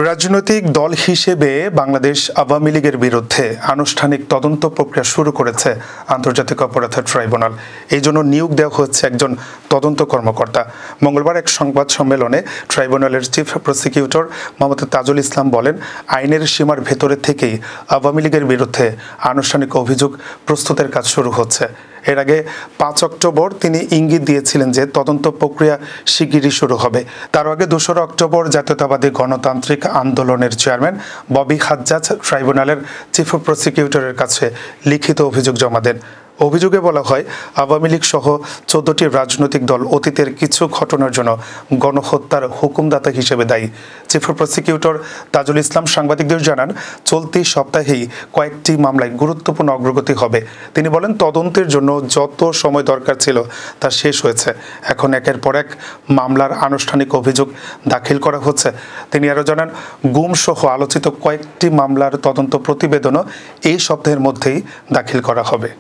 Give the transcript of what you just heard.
রাজনৈতিক দল হিসেবে বাংলাদেশ আওয়ামী লীগের বিরুদ্ধে আনুষ্ঠানিক তদন্ত প্রক্রিয়া শুরু করেছে আন্তর্জাতিক অপরাধ ট্রাইব্যুনাল। এই জন্য নিয়োগ দেওয়া হচ্ছে একজন তদন্ত কর্মকর্তা। মঙ্গলবার এক সংবাদ সম্মেলনে ট্রাইব্যুনালের চিফ প্রসিকিউটর মোহাম্মদ তাজুল ইসলাম বলেন, আইনের সীমার ভেতরে থেকেই আওয়ামী লীগের বিরুদ্ধে আনুষ্ঠানিক অভিযোগ প্রস্তুতের কাজ শুরু হচ্ছে। এর আগে ৫ অক্টোবর তিনি ইঙ্গিত দিয়েছিলেন যে তদন্ত প্রক্রিয়া শিগগিরই শুরু হবে। তার আগে ২রা অক্টোবর জাতীয়তাবাদী গণতান্ত্রিক আন্দোলনের চেয়ারম্যান ববি হাজ্জাজ ট্রাইব্যুনালের চিফ প্রসিকিউটরের কাছে লিখিত অভিযোগ জমা দেন। অভিযোগে বলা হয়, আওয়ামী লীগ সহ ১৪টি রাজনৈতিক দল অতীতের কিছু ঘটনার জন্য গণহত্যার হুকুমদাতা হিসেবে দায়ী। চিফ প্রসিকিউটর তাজুল ইসলাম সাংবাদিকদের জানান, চলতি সপ্তাহেই কয়েকটি মামলায় গুরুত্বপূর্ণ অগ্রগতি হবে। তিনি বলেন, তদন্তের জন্য যত সময় দরকার ছিল তা শেষ হয়েছে। এখন একের পর এক মামলার আনুষ্ঠানিক অভিযোগ দাখিল করা হচ্ছে। তিনি আরও জানান, গুম সহ আলোচিত কয়েকটি মামলার তদন্ত প্রতিবেদনও এই সপ্তাহের মধ্যেই দাখিল করা হবে।